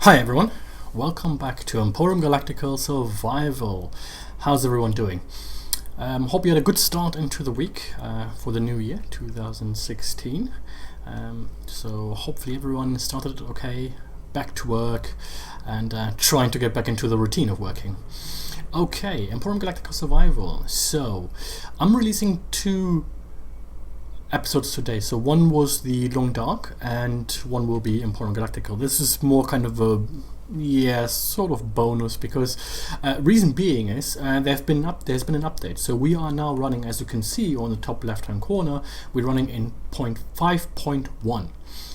Hi everyone, welcome back to Empyrion Galactic Survival. How's everyone doing? Hope you had a good start into the week for the new year, 2016. So hopefully everyone started okay, back to work, and trying to get back into the routine of working. Okay, Empyrion Galactic Survival. So I'm releasing two episodes today. So one was the Long Dark and one will be Empyrion Galactical. This is more kind of a sort of bonus because reason being is there's been an update. So we are now running, as you can see on the top left hand corner, we're running in 5.1.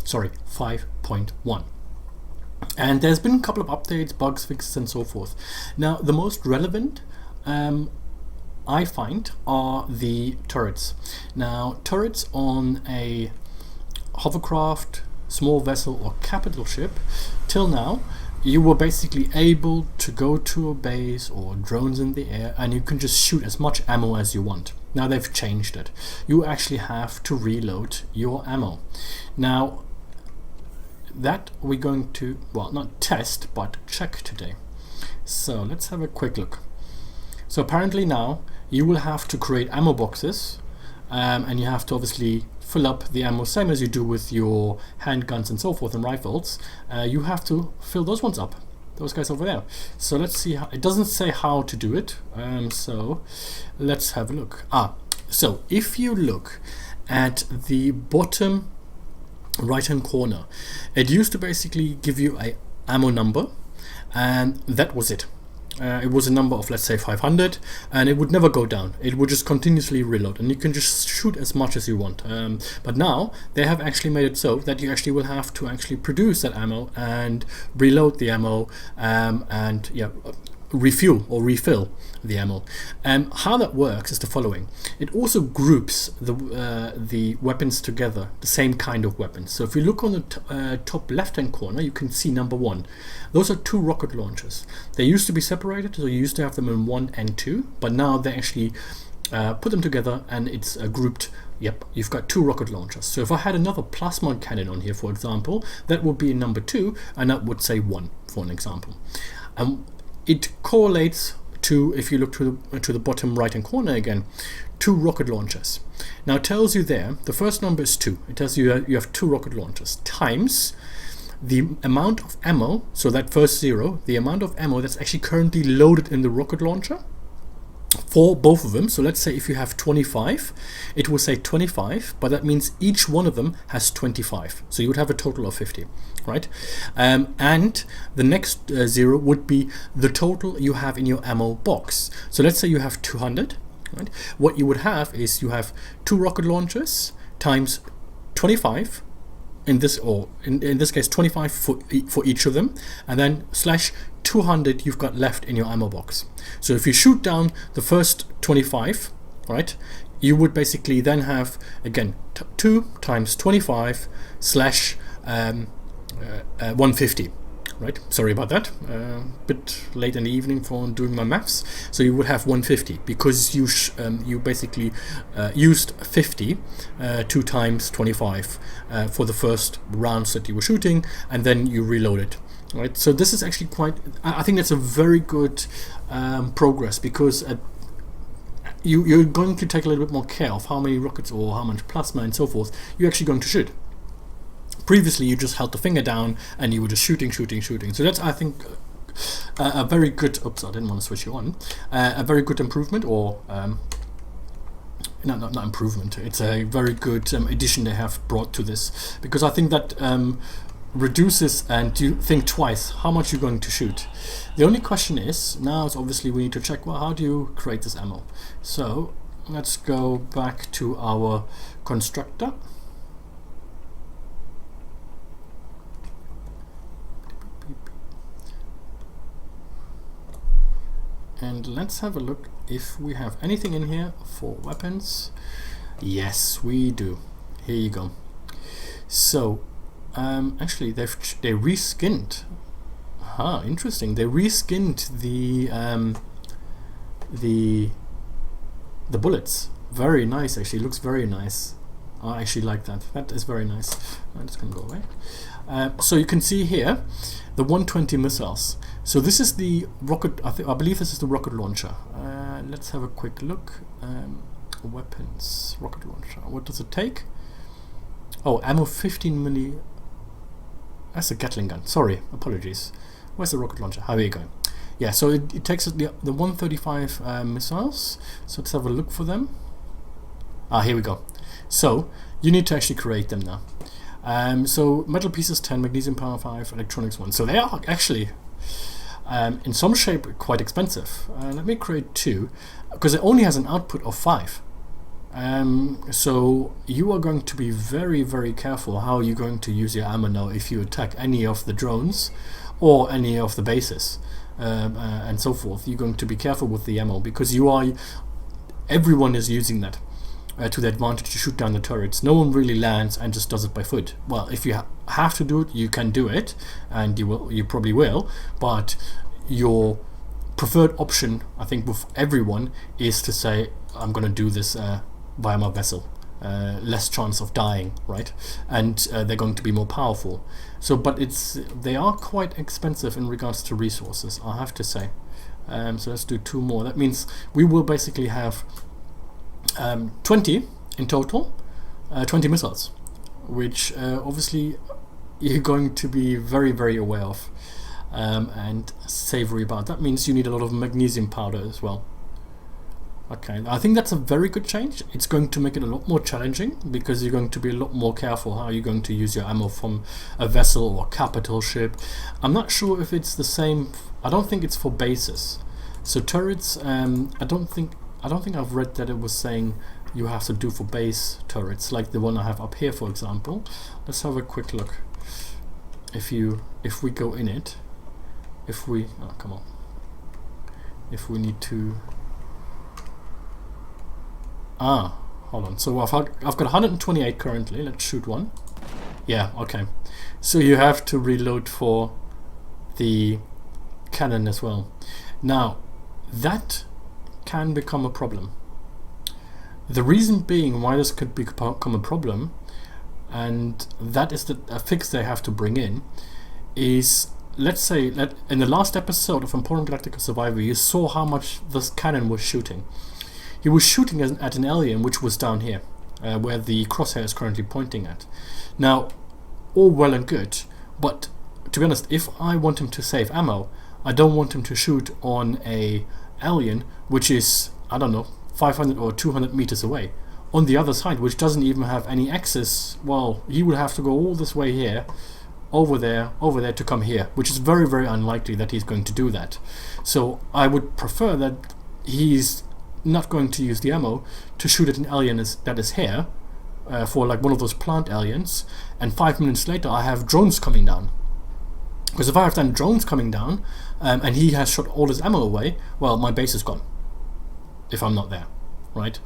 Sorry, 5.1. And there's been a couple of updates, bugs, fixes and so forth. Now the most relevant I find are the turrets. Now turrets on a hovercraft, small vessel or capital ship, till now you were basically able to go to a base or drones in the air and you can just shoot as much ammo as you want. Now they've changed it. You actually have to reload your ammo. Now that we're going to, well, not test but check today. So let's have a quick look. So apparently now you will have to create ammo boxes and you have to obviously fill up the ammo, same as you do with your handguns and so forth and rifles. You have to fill those ones up, those guys over there. So let's see how, it doesn't say how to do it, so let's have a look. So if you look at the bottom right hand corner, it used to basically give you a ammo number and that was it. It was a number of, let's say, 500, and it would never go down. It would just continuously reload and you can just shoot as much as you want. But now they have actually made it so that you actually will have to actually produce that ammo and reload the ammo and refuel or refill the ammo. How that works is the following. It also groups the weapons together, the same kind of weapons. So if you look on the top left hand corner, you can see number 1. Those are 2 rocket launchers. They used to be separated, so you used to have them in 1 and 2, but now they actually put them together and it's grouped. Yep, you've got 2 rocket launchers. So if I had another plasma cannon on here, for example, that would be number 2 and that would say 1 for an example. It correlates to, if you look to the bottom right hand corner again, 2 rocket launchers. Now it tells you there, the first number is 2. It tells you you have 2 rocket launchers times the amount of ammo, so that first 0, the amount of ammo that's actually currently loaded in the rocket launcher for both of them. So let's say if you have 25, it will say 25, but that means each one of them has 25. So you would have a total of 50, right? And the next 0 would be the total you have in your ammo box. So let's say you have 200, right? What you would have is you have 2 rocket launchers times 25, in this case 25 for each of them, and then slash 200 you've got left in your ammo box. So if you shoot down the first 25, right, you would basically then have again 2 times 25 slash 150, right? Sorry about that, bit late in the evening for doing my maths. So you would have 150 because you basically used 50 2 times 25 for the first rounds that you were shooting, and then you reload it. Right, so this is actually quite, I think that's a very good progress, because you're going to take a little bit more care of how many rockets or how much plasma and so forth you're actually going to shoot. Previously you just held the finger down and you were just shooting. So that's, I think, a very good, oops, I didn't want to switch you on, a very good improvement, or not improvement, it's a very good addition they have brought to this, because I think that reduces and you think twice how much you're going to shoot. The only question is now is obviously we need to check, well, how do you create this ammo? So let's go back to our constructor. And let's have a look if we have anything in here for weapons. Yes, we do. Here you go. So actually they reskinned. Interesting. They reskinned the bullets. Very nice, actually. Looks very nice. I actually like that. That is very nice. I'm just going to go away. So you can see here the 120 missiles. So this is the rocket. I believe this is the rocket launcher. Let's have a quick look. Weapons, rocket launcher. What does it take? Oh, ammo 15 milli. That's a Gatling gun. Sorry, apologies. Where's the rocket launcher? How are you going? Yeah, so it takes the 135 missiles. So let's have a look for them. Here we go. So you need to actually create them now. So metal pieces 10, magnesium power 5, electronics 1. So they are actually in some shape quite expensive. Let me create 2 because it only has an output of 5. So you are going to be very, very careful how you're going to use your ammo now if you attack any of the drones or any of the bases and so forth. You're going to be careful with the ammo because everyone is using that to the advantage to shoot down the turrets. No one really lands and just does it by foot. Well, if you have to do it, you can do it, and you probably will, but your preferred option, I think, with everyone is to say, I'm going to do this via my vessel. Less chance of dying, right? And they're going to be more powerful. So, but they are quite expensive in regards to resources, I have to say. So let's do 2 more. That means we will basically have 20 in total, 20 missiles, which obviously you're going to be very, very aware of and savory about. That means you need a lot of magnesium powder as well. Okay, I think that's a very good change. It's going to make it a lot more challenging because you're going to be a lot more careful how you're going to use your ammo from a vessel or a capital ship. I'm not sure if it's the same. I don't think it's for bases. So turrets, I don't think I've read that it was saying you have to do for base turrets, like the one I have up here, for example. Let's have a quick look. If we go in it, if we need to. Hold on. So I've got 128 currently. Let's shoot one. Yeah, okay. So you have to reload for the cannon as well. Now, that can become a problem. The reason being why this could become a problem, and that is a fix they have to bring in, is, let's say that in the last episode of Empyrion Galactic Survivor, you saw how much this cannon was shooting. He was shooting at an alien which was down here, where the crosshair is currently pointing at. Now, all well and good, but to be honest, if I want him to save ammo, I don't want him to shoot on a alien which is, I don't know, 500 or 200 meters away. On the other side, which doesn't even have any access, well, he would have to go all this way here, over there to come here, which is very, very unlikely that he's going to do that. So I would prefer that he's not going to use the ammo to shoot at an alien that is here, for like one of those plant aliens, and 5 minutes later I have drones coming down. Because if I have then drones coming down and he has shot all his ammo away, well, my base is gone if I'm not there, right?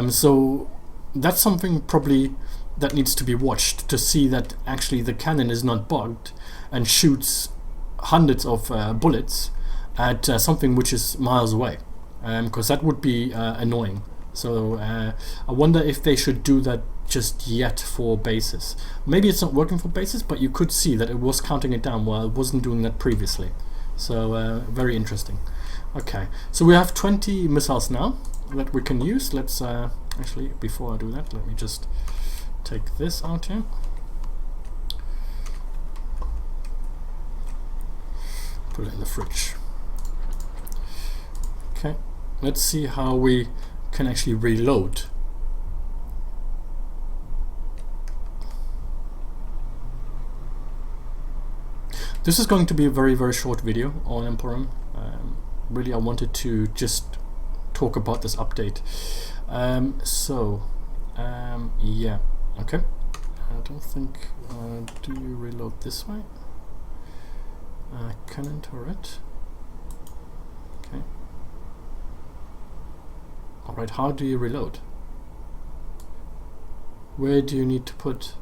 So that's something probably that needs to be watched, to see that actually the cannon is not bugged and shoots hundreds of bullets at something which is miles away. Because that would be annoying. So I wonder if they should do that just yet for bases. Maybe it's not working for bases, but you could see that it was counting it down while it wasn't doing that previously. So very interesting. Okay, so we have 20 missiles now that we can use. Let's actually, before I do that, let me just take this out here. Put it in the fridge. Okay, let's see how we can actually reload. This is going to be a very, very short video on Empyrion. Really, I wanted to just talk about this update. Yeah, okay. I don't think, do you reload this way? Cannon turret. Okay. Alright, how do you reload? Where do you need to put?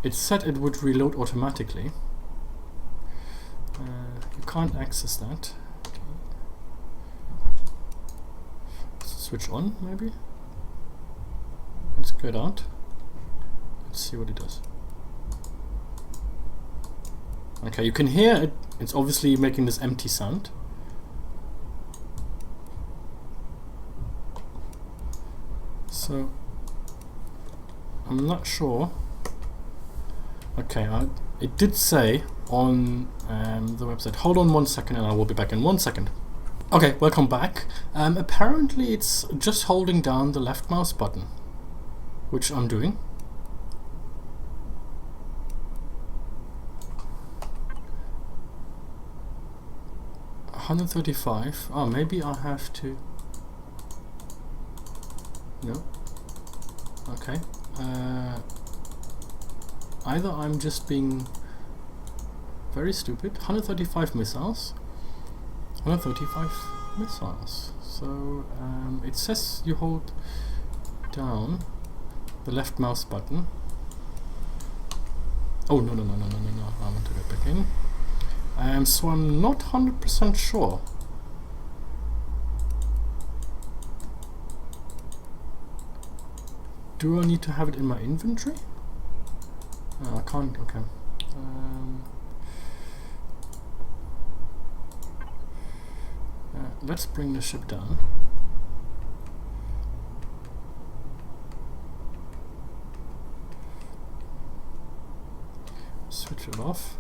It said it would reload automatically. You can't access that. Okay. Switch on, maybe? Let's Get out. Let's see what it does. Okay, you can hear it. It's obviously making this empty sound. So I'm not sure. Okay, it did say on the website. Hold on 1 second and I will be back in 1 second. Okay, welcome back. Apparently it's just holding down the left mouse button, which I'm doing. $135. Oh, maybe I have to. No. Okay. Either I'm just being very stupid. 135 missiles. 135 missiles. So it says you hold down the left mouse button. Oh no! I want to get back in. So I'm not 100% sure. Do I need to have it in my inventory? I can't. Okay. Let's bring the ship down. Switch it off.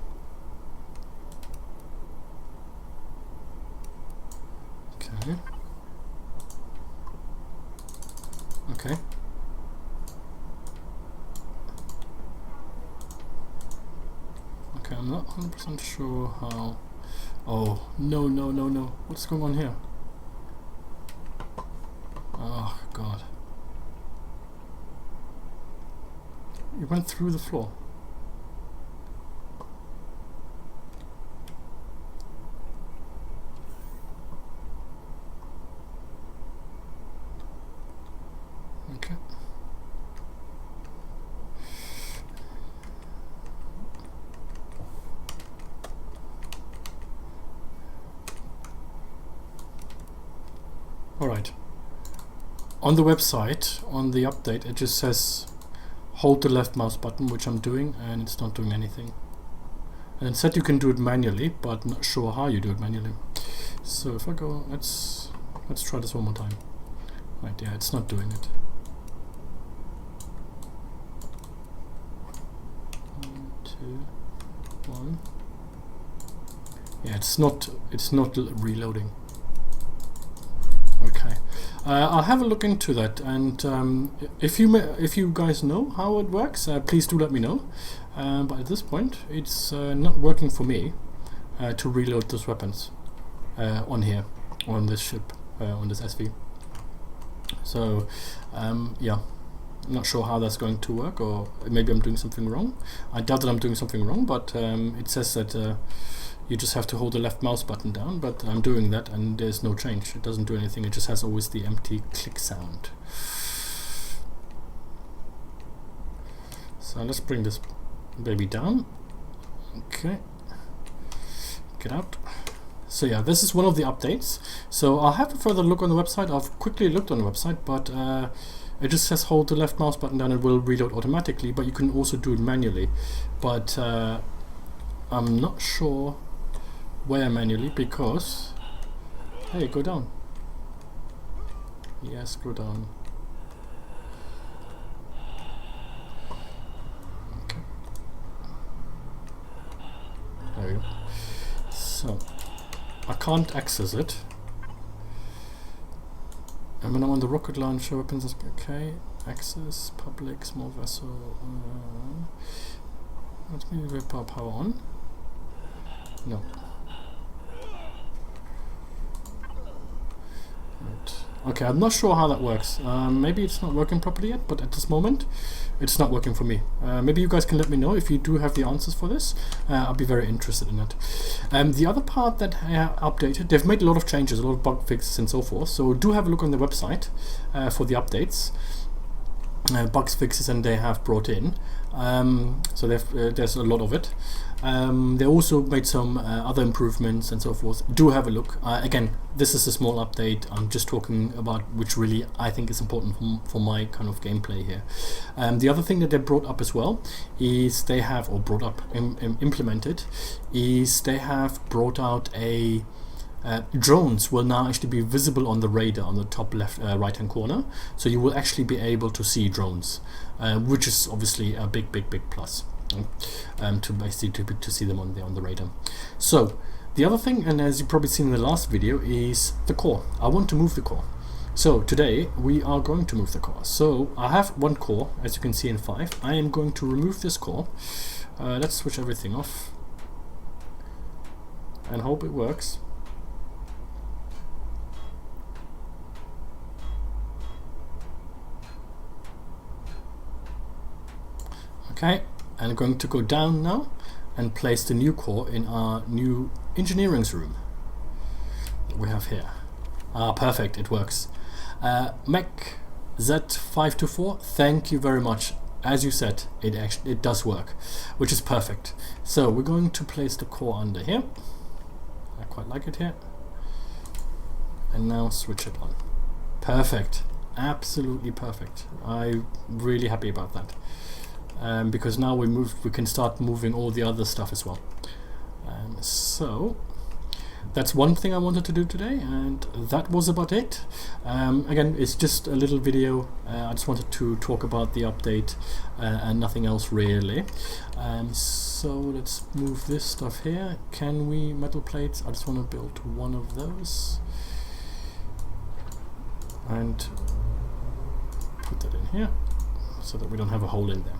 Okay. Okay. Okay, I'm not 100% sure how. Oh, no. What's going on here? Oh, God. You went through the floor. Okay. Alright. On the website, on the update, it just says hold the left mouse button, which I'm doing, and it's not doing anything. And it said you can do it manually, but not sure how you do it manually. So if I go, let's try this one more time. Right, yeah, it's not doing it. 1, 2, 1. Yeah, it's not reloading. Okay, I'll have a look into that, and if you guys know how it works, please do let me know. But at this point, it's not working for me to reload those weapons on here, on this ship, on this SV. So, yeah, I'm not sure how that's going to work, or maybe I'm doing something wrong. I doubt that I'm doing something wrong, but it says that you just have to hold the left mouse button down, but I'm doing that and there's no change. It doesn't do anything, it just has always the empty click sound. So let's bring this baby down. Okay. Get out. So yeah, this is one of the updates. So I'll have a further look on the website. I've quickly looked on the website, but it just says hold the left mouse button down and it will reload automatically, but you can also do it manually. But I'm not sure where manually, because hey, go down. Yes, go down. Okay. There we go. So I can't access it. And when I'm on the rocket launcher, weapons, okay, access, public, small vessel. Let me whip our power on. No. Right. Okay, I'm not sure how that works. Maybe it's not working properly yet, but at this moment, it's not working for me. Maybe you guys can let me know if you do have the answers for this. I'll be very interested in it. The other part that I updated, they've made a lot of changes, a lot of bug fixes and so forth, so do have a look on the website for the updates. bugs fixes and they have brought in. So there's a lot of it. They also made some other improvements and so forth. Do have a look. Again, this is a small update. I'm just talking about which really I think is important for my kind of gameplay here. The other thing that they brought up as well is they have, or brought up, implemented, is they have brought out a drones will now actually be visible on the radar on the top left right hand corner, so you will actually be able to see drones, which is obviously a big plus, to basically to see them on the radar. So the other thing, and as you've probably seen in the last video, is the core. I want to move the core. So today we are going to move the core. So I have one core, as you can see in 5. I am going to remove this core. Let's switch everything off and hope it works. Okay, and I'm going to go down now and place the new core in our new engineering room that we have here. Perfect, it works. Mech Z524, thank you very much. As you said, it does work, which is perfect. So we're going to place the core under here. I quite like it here. And now switch it on. Perfect, absolutely perfect. I'm really happy about that. Because now we can start moving all the other stuff as well. So that's one thing I wanted to do today, and that was about it. Again, it's just a little video. I just wanted to talk about the update and nothing else really. So let's move this stuff here. Can we metal plates? I just want to build one of those and put that in here so that we don't have a hole in there.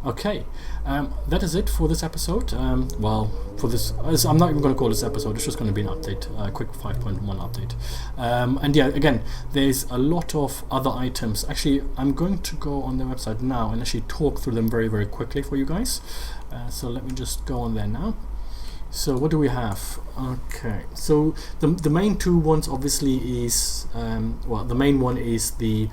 Okay, that is it for this episode. Well, for this, I'm not even going to call this episode, it's just going to be an update, a quick 5.1 update. And yeah, again, there's a lot of other items. Actually, I'm going to go on their website now and actually talk through them very quickly for you guys. So let me just go on there now. So what do we have? Okay, so the main two ones obviously is, well, the main one is the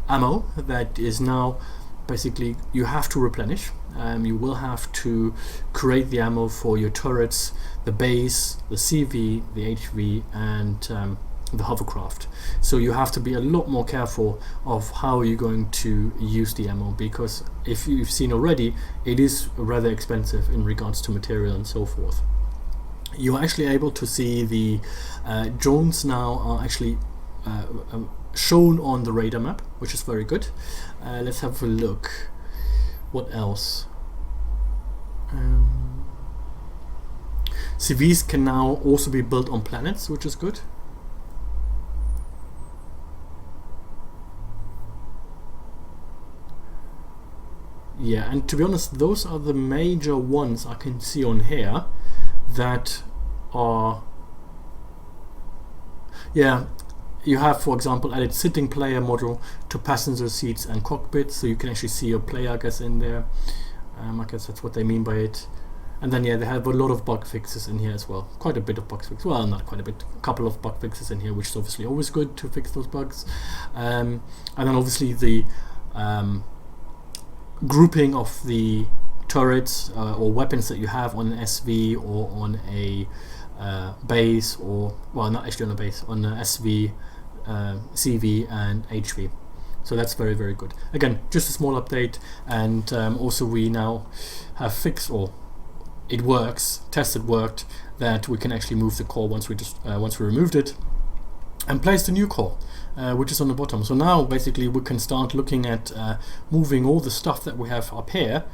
ammo that is now basically you have to replenish. You will have to create the ammo for your turrets, the base, the CV, the HV, and the hovercraft. So you have to be a lot more careful of how you're going to use the ammo, because if you've seen already, it is rather expensive in regards to material and so forth. You're actually able to see the drones now are actually shown on the radar map, which is very good. Let's have a look. What else? CVs can now also be built on planets, which is good. Yeah, and to be honest, those are the major ones I can see on here that are, yeah. You have, for example, added sitting player model to passenger seats and cockpits, so you can actually see your player, I guess, in there. I guess that's what they mean by it. And then, yeah, they have a lot of bug fixes in here as well. Quite a bit of bug fixes. Well, not quite a bit. A couple of bug fixes in here, which is obviously always good to fix those bugs. And then, obviously, the grouping of the turrets or weapons that you have on an SV or on a base, or, well, not actually on a base, on an SV, CV and HV. So that's very good. Again, just a small update, and also we now have fixed, or it works, tested worked, that we can actually move the core once we removed it and place the new core, which is on the bottom. So now basically we can start looking at moving all the stuff that we have up here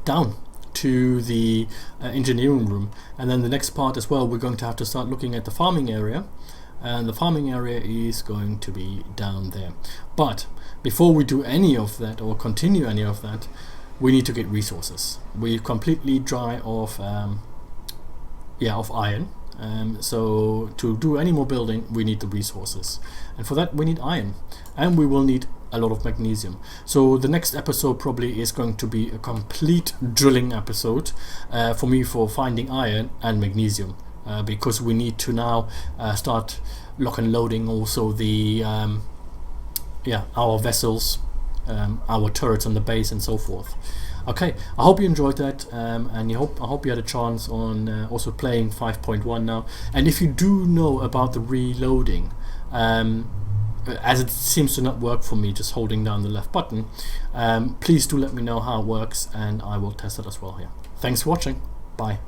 down to the engineering room. And then the next part as well, we're going to have to start looking at the farming area, and the farming area is going to be down there. But before we do any of that or continue any of that, we need to get resources. We're completely dry of iron. So to do any more building, we need the resources, and for that we need iron, and we will need a lot of magnesium. So the next episode probably is going to be a complete drilling episode for me, for finding iron and magnesium, because we need to now start lock and loading also the our vessels, our turrets on the base, and so forth. Okay, I hope you enjoyed that, and I hope you had a chance on also playing 5.1 now. And if you do know about the reloading, as it seems to not work for me just holding down the left button, please do let me know how it works, and I will test it as well here. Thanks for watching. Bye.